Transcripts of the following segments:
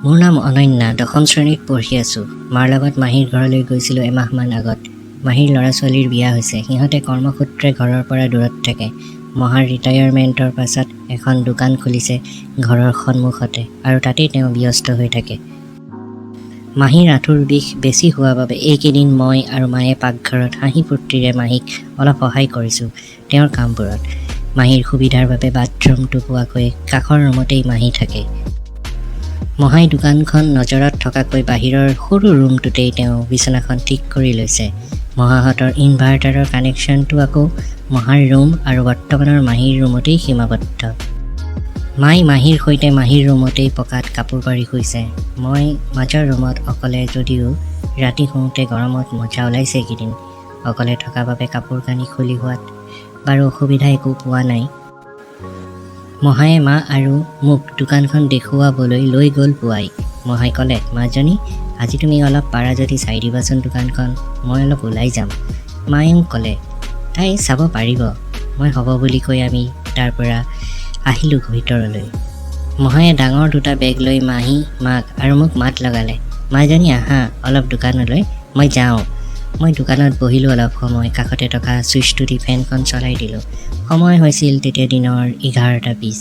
মোৰ নাম অনন্যা, 10ম শ্ৰেণীত পঢ়ি আছোঁ। মাৰ লগত মাহীৰ ঘৰলৈ গৈছিলোঁ এমাহমান আগত। মাহীৰ ল'ৰা-ছোৱালীৰ বিয়া হৈছে। সিহঁতে কৰ্মসূত্ৰে ঘৰৰ পৰা দূৰত থাকে। মহাৰ ৰিটায়াৰমেণ্টৰ পাছত এখন দোকান খুলিছে ঘৰৰ সন্মুখতে আৰু তাতেই তেওঁ ব্যস্ত হৈ থাকে। মাহীৰ আঁঠুৰ বিষ বেছি হোৱা বাবে এইকেইদিন মই আৰু মায়ে পাকঘৰত হাঁহি ফূৰ্তিৰে মাহীক অলপ সহায় কৰিছোঁ তেওঁৰ কামবোৰত। মাহীৰ সুবিধাৰ বাবে বাথৰুমটো পোৱাকৈ কাষৰ ৰুমতেই মাহী থাকে। মহাই দোকানখন নজৰত থকাকৈ বাহিৰৰ সৰু ৰুমটোতেই তেওঁ বিচনাখন ঠিক কৰি লৈছে। মহাহঁতৰ ইনভাৰ্টাৰৰ কানেকশ্যনটো আকৌ মহাৰ ৰুম আৰু বৰ্তমানৰ মাহীৰ ৰুমতেই সীমাবদ্ধ। মাই মাহীৰ সৈতে মাহীৰ ৰুমতেই পকাত কাপোৰ পাৰি শুইছে। মই মাজৰ ৰুমত অকলে, যদিও ৰাতি শুওঁতে গৰমত মজা ওলাইছে এইকেইদিন। অকলে থকা বাবে কাপোৰ কানি খুলি হোৱাত বাৰু অসুবিধা একো পোৱা নাই। মহায়ে মা আৰু মোক দোকানখন দেখুৱাবলৈ লৈ গ'ল পুৱাই। মহাই ক'লে, মাজনী আজি তুমি অলপ পাৰা যদি চাই দিবাচোন দোকানখন, মই অলপ ওলাই যাম। মায়েও ক'লে তাই চাব পাৰিব। মই হ'ব বুলি কৈ আমি তাৰ পৰা আহিলোঁ ভিতৰলৈ। মহায়ে ডাঙৰ দুটা বেগ লৈ মাহী, মাক আৰু মোক মাত লগালে, মাজনী আহা অলপ দোকানলৈ, মই যাওঁ। মই দোকানত বহিলোঁ অলপ সময়। কাষতে থকা চুইচটো দি ফেনখন চলাই দিলোঁ। সময় হৈছিল তেতিয়া দিনৰ 11:20।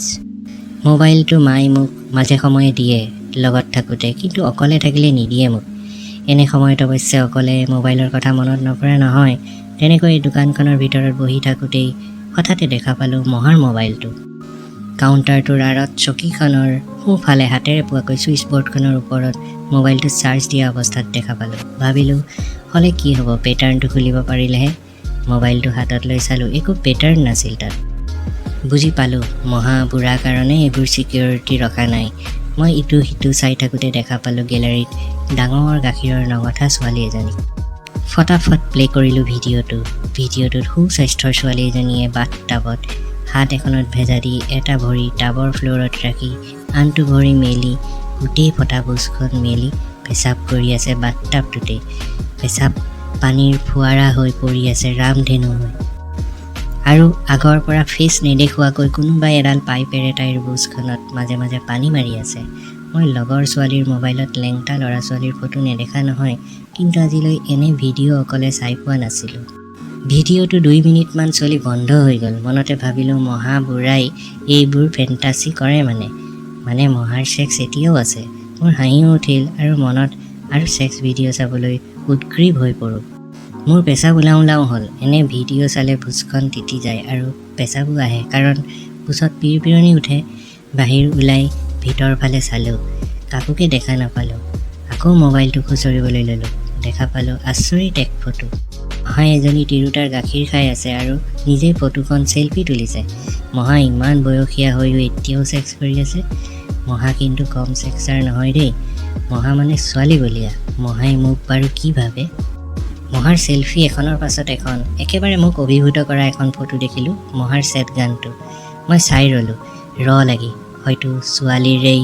মোবাইলটো মাই মোক মাজে সময়ে দিয়ে লগত থাকোঁতে, কিন্তু অকলে থাকিলে নিদিয়ে মোক। এনে সময়ত অৱশ্যে অকলে মোবাইলৰ কথা মনত নপৰা নহয়। তেনেকৈ দোকানখনৰ ভিতৰত বহি থাকোঁতেই হঠাতে দেখা পালোঁ মহাৰ মোবাইলটো। কাউণ্টাৰটোৰ আঁৰত চকীখনৰ সোঁফালে হাতেৰে পোৱাকৈ ছুইচ বৰ্ডখনৰ ওপৰত মোবাইলটো চাৰ্জ দিয়া অৱস্থাত দেখা পালোঁ। ভাবিলোঁ হ'লে কি হ'ব, পেটাৰ্ণটো খুলিব পাৰিলেহে। মোবাইলটো হাতত লৈ চালোঁ, একো পেটাৰ্ণ নাছিল তাত। বুজি পালোঁ মহা বুঢ়া কাৰণে এইবোৰ ছিকিউৰিটি ৰখা নাই। মই ইটো সিটো চাই থাকোঁতে দেখা পালোঁ গেলাৰীত ডাঙৰ গাখীৰৰ নগঠা ছোৱালী এজনী। ফটাফট প্লে' কৰিলোঁ ভিডিঅ'টোত সুস্বাস্থ্যৰ ছোৱালী এজনীয়ে বাথটাবত হাত এখনত ভেজা দি এটা ভৰি টাবৰ ফ্ল'ৰত ৰাখি আনটো ভৰি মেলি গোটেই ফটা বুজখন মেলি পেচাব কৰি আছে বাথটাবটোতেই। পেচাব পানীৰ ফুৱাৰা হৈ পৰি আছে ৰামধেনু হৈ। আৰু আগৰ পৰা ফেচ নেদেখুৱাকৈ কোনোবাই এডাল পাইপেৰে তাইৰ বুজখনত মাজে মাজে পানী মাৰি আছে। মই লগৰ ছোৱালীৰ মোবাইলত লেংটা ল'ৰা ছোৱালীৰ ফটো নেদেখা নহয়, কিন্তু আজিলৈ এনে ভিডিঅ' অকলে চাই পোৱা নাছিলোঁ। ভিডিঅ'টো 2 মিনিটমান চলি বন্ধ হৈ গ'ল। মনতে ভাবিলোঁ মহা বুঢ়াই এইবোৰ ফেণ্টাচি কৰে মানে মহাৰ ছেক্স এতিয়াও আছে। মোৰ হাঁহিও উঠিল আৰু মনত আৰু ছেক্স ভিডিঅ' চাবলৈ উদ্গ্ৰীৱ হৈ পৰোঁ। মোৰ পেচাব ওলাওঁ হ'ল। এনে ভিডিঅ' চালে বুজখন তিতি যায় আৰু পেচাবো আহে, কাৰণ বুজত পিৰপিৰণি উঠে। বাহিৰ ওলাই ভিতৰ ফালে চালোঁ, কাকোকে দেখা নাপালোঁ। আকৌ মোবাইলটো খুচৰিবলৈ ল'লোঁ। দেখা পালোঁ আচৰিত এক ফটো। মহাই এজনী তিৰোতাৰ গাখীৰ খাই আছে আৰু নিজেই ফটোখন চেলফি তুলিছে। মহা ইমান বয়সীয়া হৈও এতিয়াও ছেক্স কৰি আছে। মহা কিন্তু কম ছেক্সাৰ নহয় দেই। মহা মানে ছোৱালী বলীয়া। মহাই মোক বাৰু কি ভাবে। মহাৰ চেলফি এখনৰ পাছত এখন একেবাৰে মোক অভিভূত কৰা এখন ফটো দেখিলোঁ, মহাৰ চেট গানটো। মই চাই ৰ'লোঁ লাগি, হয়তো ছোৱালীৰেই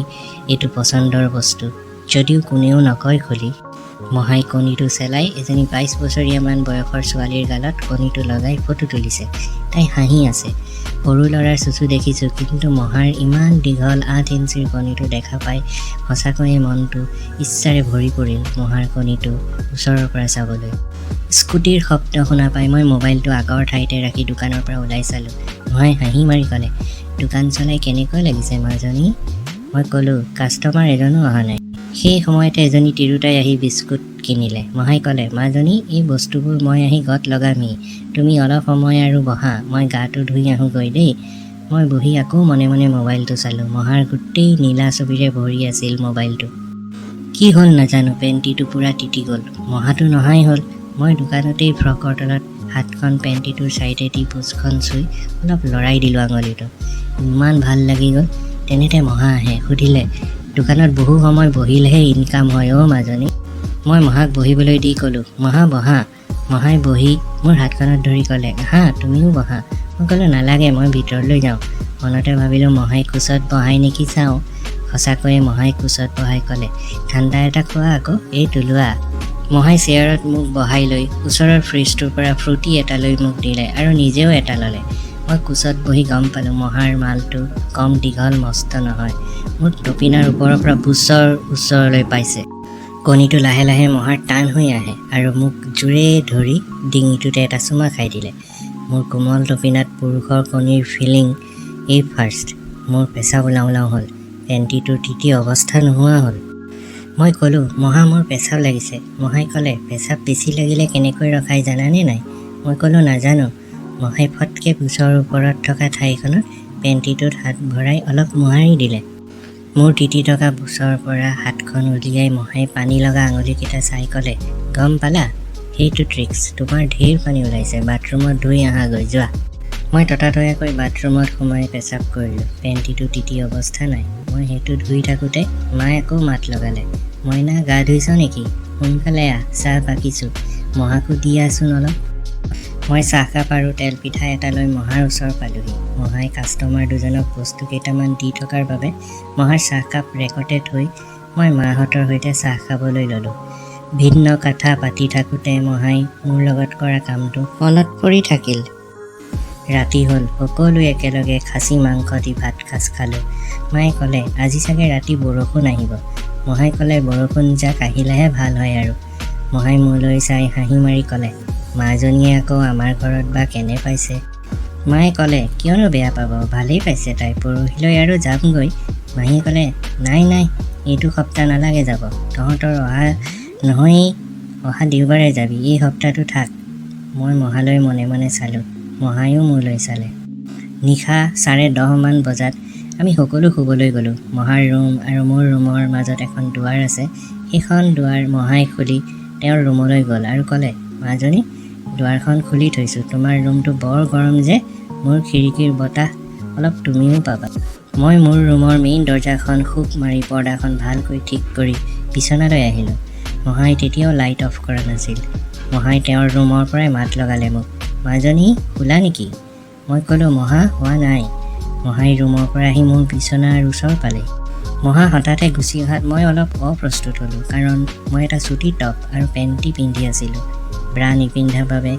এইটো পচন্দৰ বস্তু, যদিও কোনেও নকয় খুলি। মহাই কণীটো চেলাই এজনী 22 বছৰীয়ামান বয়সৰ ছোৱালীৰ গালত কণীটো লগাই ফটো তুলিছে। তাই হাঁহি আছে। সৰু ল'ৰাৰ চুচু দেখিছোঁ, কিন্তু মহাৰ ইমান দীঘল 8 ইঞ্চিৰ কণীটো দেখা পাই সঁচাকৈয়ে মনটো ইচ্ছাৰে ভৰি পৰিল মহাৰ কণীটো ওচৰৰ পৰা চাবলৈ। স্কুটিৰ শব্দ শুনা পাই মই মোবাইলটো আগৰ ঠাইতে ৰাখি দোকানৰ পৰা ওলাই চালোঁ। মহাই হাঁহি মাৰি ক'লে, দোকান চলাই কেনেকৈ লাগিছে মাজনী? মই ক'লোঁ কাষ্টমাৰ এজনো অহা নাই। সেই সময়তে এজনী তিৰোতাই আহি বিস্কুট কিনিলে। মহাই ক'লে, মাজনী এই বস্তুবোৰ মই আহি গত লগামহি, তুমি অলপ সময় আৰু বহা, মই গাটো ধুই আহোঁগৈ দেই। মই বহি আকৌ মনে মনে মোবাইলটো চালোঁ। মহাৰ গোটেই নীলা ছবিৰে ভৰি আছিল মোবাইলটো। কি হ'ল নাজানো, পেণ্টিটো পূৰা তিতি গ'ল। মহাটো নহাই হ'ল। মই দোকানতেই ফ্ৰকৰ তলত হাতখন পেণ্টিটোৰ ছাইডে দি বুজখন চুই অলপ লৰাই দিলোঁ আঙুলিটো। ইমান ভাল লাগি গ'ল। তেনেতে মহা আহে, সুধিলে, দোকানত বহু সময় বহিলেহে ইনকাম হয় অ' মাজনী। মই মহাক বহিবলৈ দি ক'লোঁ, মহা বহা। মহাই বহি মোৰ হাতখনত ধৰি ক'লে, আহা তুমিও বহা। মই ক'লোঁ নালাগে, মই ভিতৰলৈ যাওঁ। মনতে ভাবিলোঁ মহাই কোচত বহাই নেকি চাওঁ। সঁচাকৈয়ে মহাই কোচত বহাই ক'লে, ঠাণ্ডা এটা খোৱা আকৌ, এইটো লোৱা। মহাই চেয়াৰত মোক বহাই লৈ ওচৰৰ ফ্ৰিজটোৰ পৰা ফ্ৰুটি এটা লৈ মোক দিলে আৰু নিজেও এটা ল'লে। মই কোচত বহি গম পালোঁ মহাৰ মালটো কম দীঘল মস্ত নহয়। মোৰ টপিনাৰ ওপৰৰ পৰা বুচৰ ওচৰলৈ পাইছে। কণীটো লাহে লাহে মহাৰ টান হৈ আহে আৰু মোক জোৰে ধৰি ডিঙিটোতে এটা চুমা খাই দিলে। মোৰ কোমল টপিনাত পুৰুষৰ কণীৰ ফিলিং এই ফাৰ্ষ্ট। মোৰ পেচাব ওলাওঁ ওলাওঁ হ'ল। পেণ্টিটোৰ তৃতীয় অৱস্থা নোহোৱা হ'ল। মই ক'লোঁ, মহা মোৰ পেচাব লাগিছে। মহাই ক'লে, পেচাব বেছি লাগিলে কেনেকৈ ৰখাই জানানে নাই? মই ক'লোঁ, নাজানো। মহাই ফটকৈ বুচৰ ওপৰত থকা ঠাইখনত পেণ্টিটোত হাত ভৰাই অলপ মোহাৰি দিলে। মোৰ তিতি থকা বুচৰ পৰা হাতখন উলিয়াই মহাই পানী লগা আঙুলিকেইটা চাই ক'লে, গম পালা? সেইটো ট্ৰিক্স। তোমাৰ ঢেৰ পানী ওলাইছে, বাথৰুমত ধুই আহাগৈ যোৱা। মই ততাতৈয়াকৈ বাথৰুমত সোমাই পেচাব কৰিলোঁ। পেণ্টিটো তিতি অৱস্থা নাই। মই সেইটো ধুই থাকোঁতে মায়ে আকৌ মাত লগালে, মইনা গা ধুইছ নেকি? সোনকালে আহ, চাহ বাকিছোঁ, মহাকো দি আছোন অলপ। মই চাহকাপ আৰু তেলপিঠা এটা লৈ মহাৰ ওচৰ পালোঁহি। মহাই কাষ্টমাৰ দুজনক বস্তু কেইটামান দি থকাৰ বাবে মহাৰ চাহকাপ ৰেকতে থৈ মই মাহঁতৰ সৈতে চাহ খাবলৈ ল'লোঁ। ভিন্ন কথা পাতি থাকোঁতে মহাই মোৰ লগত কৰা কামটো মনত পৰি থাকিল। ৰাতি হ'ল, সকলোৱে একেলগে খাচী মাংস দি ভাত সাজ খালোঁ। মায়ে ক'লে, আজি চাগে ৰাতি বৰষুণ আহিব। মহাই ক'লে, বৰষুণ যাক আহিলেহে ভাল হয় আৰু। মহাই মোলৈ চাই হাঁহি মাৰি ক'লে, মাজনীয়ে আকৌ আমাৰ ঘৰত বা কেনে পাইছে? মায়ে ক'লে, কিয়নো বেয়া পাব, ভালেই পাইছে তাই, পৰহিলৈ আৰু যামগৈ। মাহীয়ে ক'লে, নাই নাই, এইটো সপ্তাহ নালাগে যাব, তহঁতৰ অহা নহয়েই, অহা দেওবাৰে যাবি, এই সপ্তাহটো থাক। মই মহালৈ মনে মনে চালোঁ। মহায়ো মোলৈ চালে। নিশা 10:30 মান বজাত আমি সকলো শুবলৈ গ'লোঁ। মহাৰ ৰুম আৰু মোৰ ৰুমৰ মাজত এখন দুৱাৰ আছে। সেইখন দুৱাৰ মহাই খুলি তেওঁৰ ৰুমলৈ গ'ল আৰু ক'লে, মাজনী, দুৱাৰখন খুলি থৈছোঁ, তোমাৰ ৰুমটো বৰ গৰম যে, মোৰ খিৰিকীৰ বতাহ অলপ তুমিও পাবা। মই মোৰ ৰুমৰ মেইন দৰজাখন খুব মাৰি পৰ্দাখন ভালকৈ ঠিক কৰি বিচনালৈ আহিলোঁ। মহাই তেতিয়াও লাইট অফ কৰা নাছিল। মহাই তেওঁৰ ৰুমৰ পৰাই মাত লগালে মোক, মাজনী শুলা নেকি? মই ক'লোঁ, মহা হোৱা নাই। মহাই ৰুমৰ পৰা আহি মোৰ বিচনাৰ ওচৰ পালে। মহা হঠাতে গুচি অহাত মই অলপ অপ্ৰস্তুত হ'লোঁ, কাৰণ মই এটা চুটি টপ আৰু পেণ্টি পিন্ধি আছিলোঁ। ব্ৰা নিপিন্ধাৰ বাবে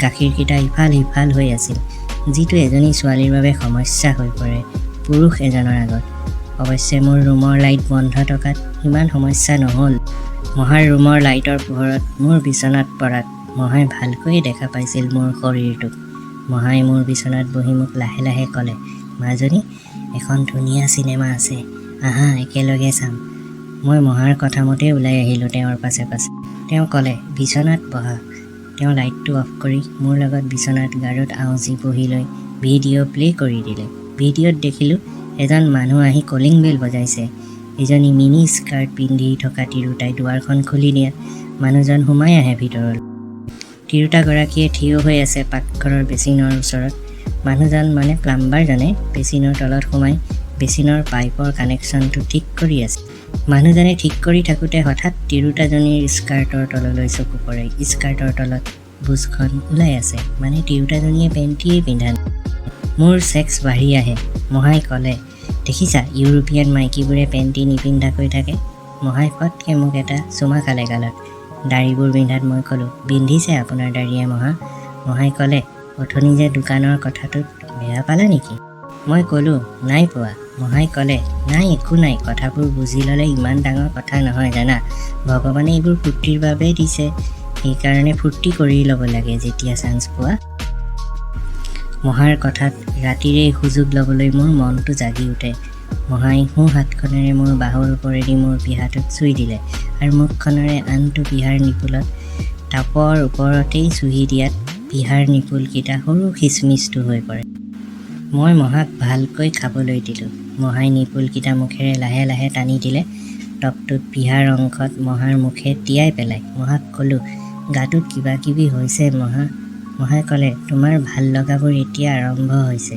গাখীৰকেইটা ইফাল সিফাল হৈ আছিল, যিটো এজনী ছোৱালীৰ বাবে সমস্যা হৈ পৰে পুৰুষ এজনৰ আগত। অৱশ্যে মোৰ ৰুমৰ লাইট বন্ধ থকাত ইমান সমস্যা নহ'ল। মহাৰ ৰুমৰ লাইটৰ পোহৰত মোৰ বিচনাত পৰাত মহাই ভালকৈয়ে দেখা পাইছিল মোৰ শৰীৰটোক। মহাই মোৰ বিচনাত বহি মোক লাহে লাহে ক'লে, মাজনী, এখন ধুনীয়া চিনেমা আছে, আহা একেলগে চাম। মই মহাৰ কথামতেই ওলাই আহিলোঁ তেওঁৰ পাছে পাছে। তেওঁ ক'লে, বিচনাত বহা। তেওঁ লাইটটো অফ কৰি মোৰ লগত বিচনাত গাৰুত আউজি বহি লৈ ভিডিঅ' প্লে' কৰি দিলে। ভিডিঅ'ত দেখিলোঁ এজন মানুহ আহি কলিং বেল বজাইছে। এজনী মিনি স্কাৰ্ট পিন্ধি থকা তিৰোতাই দুৱাৰখন খুলি দিয়াত মানুহজন সোমাই আহে ভিতৰলৈ। তিৰোতাগৰাকীয়ে থিয় হৈ আছে পাকঘৰৰ বেচিনৰ ওচৰত। মানুহজন মানে প্লাম্বাৰজনে বেচিনৰ তলত সোমাই বেচিনৰ পাইপৰ কানেকশ্যনটো ঠিক কৰি আছে। মানুহজনে ঠিক কৰি থাকোঁতে হঠাৎ তিৰোতাজনীৰ স্কাৰ্টৰ তললৈ চকু পৰে। স্কাৰ্টৰ তলত বুচখন ওলাই আছে, মানে তিৰোতাজনীয়ে পেণ্টিয়েই পিন্ধা নাই। মোৰ ছেক্স বাঢ়ি আহে। মহাই ক'লে, দেখিছা ইউৰোপীয়ান মাইকীবোৰে পেণ্টি নিপিন্ধাকৈ থাকে। মহাই ফটকৈ মোক এটা চুমা খালে গালত। দাড়িবোৰ পিন্ধাত মই ক'লোঁ, বিন্ধিছে আপোনাৰ দাড়িয়ে মহা। মহাই ক'লে, অথনি যে দোকানৰ কথাটোত বেয়া পালা নেকি? মই ক'লোঁ, নাই পোৱা। মহাই ক'লে, নাই একো নাই, কথাবোৰ বুজি ল'লে ইমান ডাঙৰ কথা নহয় জানা, ভগৱানে এইবোৰ ফূৰ্তিৰ বাবে দিছে, সেইকাৰণে ফূৰ্তি কৰি ল'ব লাগে যেতিয়া চান্স পোৱা। মহাৰ কথাত ৰাতিৰেই সুযোগ ল'বলৈ মোৰ মনটো জাগি উঠে। মহাই সোঁ হাতখনেৰে মোৰ বাহুৰ ওপৰেদি মোৰ পিহাটোত চুই দিলে আৰু মুখখনেৰে আনটো পিহাৰ নিপুলত টাপৰ ওপৰতেই চুহি দিয়াত পিহাৰ নিপুলকেইটা সৰু খিচমিচটো হৈ পৰে। মই মহাক ভালকৈ খাবলৈ দিলোঁ। মহাই নিপুলকেইটা মুখেৰে লাহে লাহে টানি দিলে। টপটোত পিহাৰ অংশত মহাৰ মুখে তিয়াই পেলাই মহাক ক'লোঁ, গাটোত কিবা কিবি হৈছে মহা। মহাই ক'লে, তোমাৰ ভাল লগাবোৰ এতিয়া আৰম্ভ হৈছে,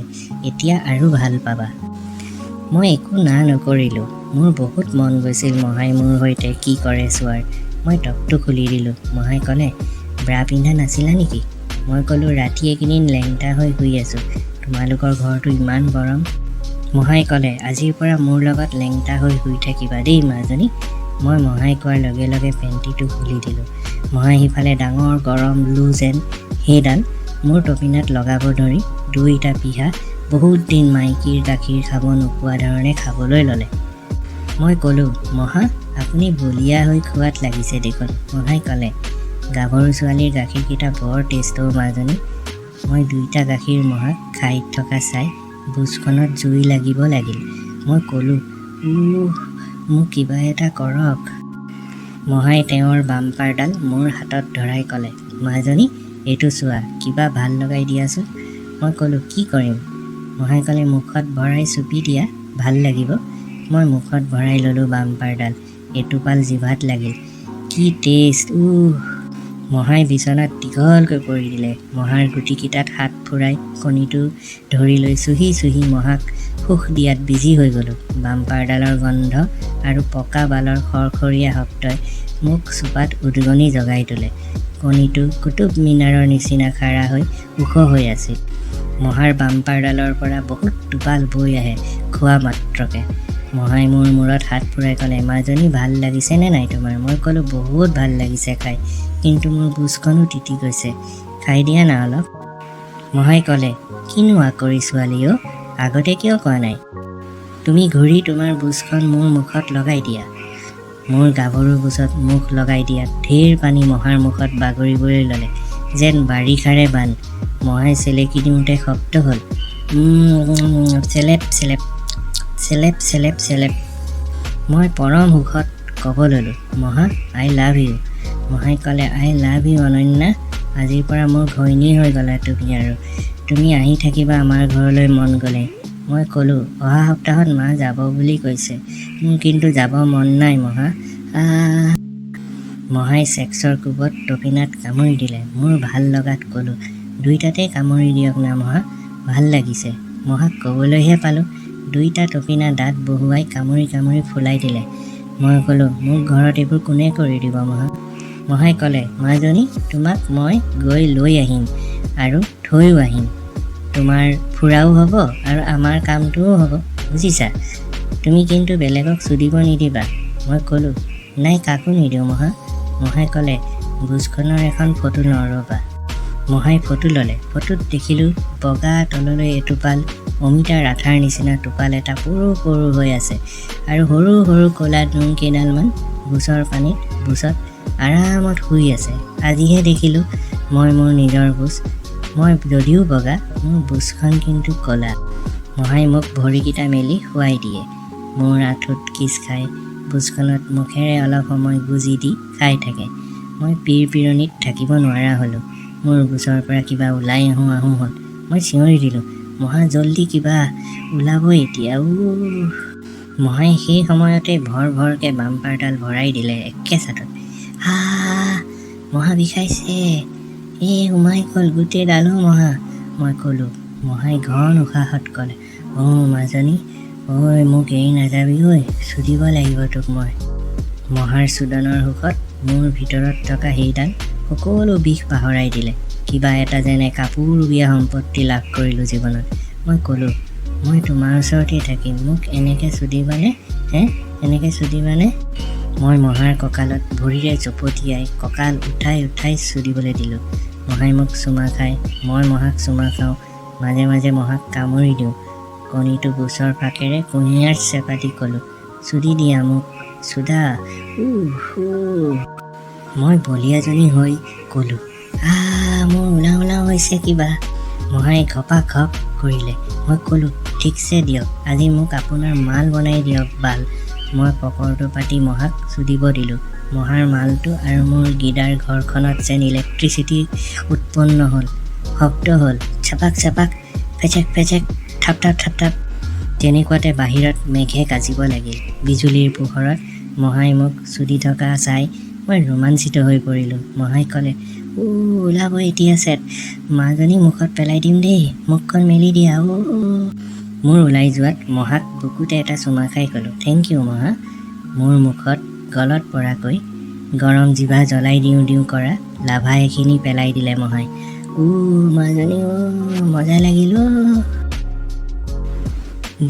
এতিয়া আৰু ভাল পাবা। মই একো না নকৰিলোঁ। মোৰ বহুত মন গৈছিল মহাই মোৰ সৈতে কি কৰে চোৱাৰ। মই টপটো খুলি দিলোঁ। মহাই ক'লে, ব্ৰা পিন্ধা নাছিলা নেকি? মই ক'লোঁ, ৰাতি এইকেইদিন লেংটা হৈ শুই আছোঁ, তোমালোকৰ ঘৰটো ইমান গৰম। মহাই ক'লে, আজিৰ পৰা মোৰ লগত লেংটা হৈ শুই থাকিবা দেই মাজনী। মই মহাই কোৱাৰ লগে লগে পেণ্টিটো খুলি দিলোঁ। মহাই সিফালে ডাঙৰ গৰম লু যেন সেইডাল মোৰ টপিনাত লগাব ধৰি দুইটা পিহা বহুত দিন মাইকীৰ গাখীৰ খাব নোপোৱা ধৰণে খাবলৈ ল'লে। মই ক'লোঁ, মহা আপুনি বলিয়া হৈ খোৱাত লাগিছে দেখোন। মহাই ক'লে, গাভৰু ছোৱালীৰ গাখীৰকেইটা বৰ টেষ্ট অ' মাজনী। মই দুইটা গাখীৰ মহাক খাই থকা চাই বুজখনত জুই লাগিব লাগিল। মই ক'লোঁ, মোক কিবা এটা কৰক। মহাই তেওঁৰ বাম্পাৰডাল মোৰ হাতত ধৰাই ক'লে, মাজনী এইটো চোৱা, কিবা ভাল লগাই দিয়াচোন। মই ক'লোঁ, কি কৰিম? মহাই ক'লে, মুখত ভৰাই চুপি দিয়া, ভাল লাগিব। মই মুখত ভৰাই ল'লোঁ বাম্পাৰডাল। এটোপাল জিভাত লাগিল। কি টেষ্ট! মহাই বিচনাত দীঘলকৈ পৰি দিলে। মহাৰ গুটিকেইটাত হাত ফুৰাই কণীটো ধৰি লৈ চুহি চুহি মহাক সুখ দিয়াত বিজি হৈ গ'লোঁ। বাম্পাৰডালৰ গন্ধ আৰু পকা বালৰ খৰখৰীয়া শব্দই মোক চোপাত উদগনি জগাই তোলে। কণীটো কুতুব মিনাৰৰ নিচিনা খাৰা হৈ ওখ হৈ আছিল। মহাৰ বাম্পাৰডালৰ পৰা বহুত টোপাল বৈ আহে খোৱা মাত্ৰকে। মহাই মোৰ মূৰত হাত ফুৰাই ক'লে, মাজনী ভাল লাগিছেনে নাই তোমাৰ? মই ক'লোঁ, বহুত ভাল লাগিছে খাই, কিন্তু মোৰ বুজখনো তিতি গৈছে, খাই দিয়া না অলপ। মহাই ক'লে, কিনো আকৰি ছোৱালী অ', আগতে কিয় কোৱা নাই? তুমি ঘূৰি তোমাৰ বুজখন মোৰ মুখত লগাই দিয়া। মোৰ গাভৰু বুজত মুখ লগাই দিয়াত ঢেৰ পানী মহাৰ মুখত বাগৰিবলৈ ল'লে, যেন বাৰিষাৰে বান। মহাই চেলেকি দিওঁতে শব্দ হ'ল, চেলেপ চেলেপ চেলেপ চেলেপ চেলেপ। মই পৰম সুখত ক'ব ল'লোঁ, মহা আই লাভ ইউ। মহাই ক'লে, আই লাভ ইউ অনন্যা, আজিৰ পৰা মোৰ ঘৈণী হৈ গ'লা তুমি, আৰু তুমি আহি থাকিবা আমাৰ ঘৰলৈ মন গ'লে। মই ক'লোঁ, অহা সপ্তাহত মা যাব বুলি কৈছে, মোৰ কিন্তু যাব মন নাই মহা। মহাই চেক্সৰ কোবত টপিনাত কামুৰি দিলে। মোৰ ভাল লগাত ক'লোঁ, দুইটাতে কামুৰি দিয়ক না মহা, ভাল লাগিছে। মহাক ক'বলৈহে পালোঁ। দুইটা টপিনা দাঁত বহুৱাই কামুৰি কামুৰি ফুলাই দিলে। মই ক'লোঁ, মোক ঘৰত এইবোৰ কোনে কৰি দিব মহা? মহাই ক'লে, মাজনী তোমাক মই গৈ লৈ আহিম আৰু থৈও আহিম। তোমাৰ ফুৰাও হ'ব আৰু আমাৰ কামটোও হ'ব, বুজিছা? তুমি কিন্তু বেলেগক চুদিব নিদিবা। মই ক'লোঁ, নাই কাকো নিদিওঁ মহা। মহাই ক'লে, বুজখনৰ এখন ফটো লওঁ ৰ'বা। মহাই ফটো ল'লে। ফটোত দেখিলোঁ বগা তললৈ এটোপাল অমিতাৰ আঠাৰ নিচিনা টোপাল এটা সৰু সৰু হৈ আছে আৰু সৰু সৰু ক'লা নোম কেইডালমান বুচৰ পানীত বুচত আৰামত শুই আছে। আজিহে দেখিলোঁ মই মোৰ নিজৰ বুচ। মই যদিও বগা, মোৰ বুচখন কিন্তু ক'লা। মহাই মোক ভৰিকেইটা মেলি শুৱাই দিয়ে। মোৰ আঁঠুত কিচ খাই বুচখনত মুখেৰে অলপ সময় গুজি দি খাই থাকে। মই পিৰপিৰণিত থাকিব নোৱাৰা হ'লোঁ। মোৰ বুচৰ পৰা কিবা ওলাই আহোঁ হ'ল। মই চিঞৰি দিলোঁ, মহা জল্দি কিবা ওলাব এতিয়া। মহাই সেই সময়তে ভৰ ভৰকৈ বাম্পাৰডাল ভৰাই দিলে একেচাটত। মহা বিষাইছে, সোমাই গ'ল গোটেইডালো মহা। মই ক'লোঁ। মহাই ঘন উশাহত ক'লে, মাজনী ঐ, মোক এৰি নাযাবি ঐ, চুদিব লাগিব তোক মই। মহাৰ চুদনৰ সুখত মোৰ ভিতৰত থকা সেইডাল সকলো বিষ পাহৰাই দিলে। কিবা এটা যেনে কাপোৰবীয়া সম্পত্তি লাভ কৰিলোঁ জীৱনত। মই ক'লোঁ, মই তোমাৰ ওচৰতে থাকিম, মোক এনেকৈ চুদিবানে? এনেকৈ চুদিবানে? মই মহাৰ কঁকালত ভৰিৰে জপটিয়াই কঁকাল উঠাই উঠাই চুদিবলৈ দিলোঁ। মহাই মোক চুমা খায়, মই মহাক চুমা খাওঁ। মাজে মাজে মহাক কামুৰি দিওঁ। কণীটো বুচৰ ফাকেৰে কুঁহিয়াৰ চেপা দি ক'লোঁ, চুদি দিয়া মোক, চুদা। মই বলিয়াজনী হৈ ক'লোঁ, মোৰ ওলাও ওলাও হৈছে কিবা। মহাই ঘপা ঘপ কৰিলে। মই ক'লোঁ, ঠিকছে দিয়ক, আজি মোক আপোনাৰ মাল বনাই দিয়ক বাল। মই পকৰটো পাতি মহাক চুদিব দিলোঁ। মহাৰ মালটো আৰু মোৰ গিদাৰ ঘৰখনত যেন ইলেক্ট্ৰিচিটি উৎপন্ন হ'ল। শব্দ হ'ল, চাপাক চাপাক, ফেচেক ফেচেক, থাপ থাপ থাপ থাপ। তেনেকুৱাতে বাহিৰত মেঘে গাজিব লাগিল। বিজুলীৰ পোহৰত মহাই মোক চুদি থকা চাই মই ৰোমাঞ্চিত হৈ পৰিলোঁ। মহাই ক'লে, ওলাব এতিয়া চেট, মাজনী মুখত পেলাই দিম দেই, মুখখন মেলি দিয়া। মোৰ ওলাই যোৱাত মহাক বুকুতে এটা চুমা খাই ক'লোঁ, থেংক ইউ মহা। মোৰ মুখত গলত পৰাকৈ গৰম জিভা জ্বলাই দিওঁ দিওঁ কৰা লাভা এখিনি পেলাই দিলে মহাই। মাজনী মজা লাগিল।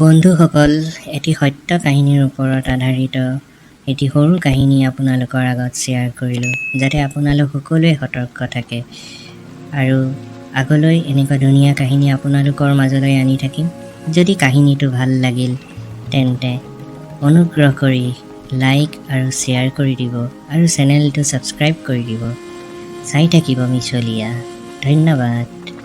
বন্ধুসকল, এটি সত্য কাহিনীৰ ওপৰত আধাৰিত এটি সৰু কাহিনী আপোনালোকৰ আগত শ্বেয়াৰ কৰিলোঁ, যাতে আপোনালোক সকলোৱে সতৰ্ক থাকে আৰু আগলৈ এনেকুৱা ধুনীয়া কাহিনী আপোনালোকৰ মাজলৈ আনি থাকিম। যদি কাহিনীটো ভাল লাগিল তেন্তে অনুগ্ৰহ কৰি লাইক আৰু শ্বেয়াৰ কৰি দিব আৰু চেনেলটো ছাবস্ক্ৰাইব কৰি দিব। চাই থাকিব মিছলিয়া। ধন্যবাদ।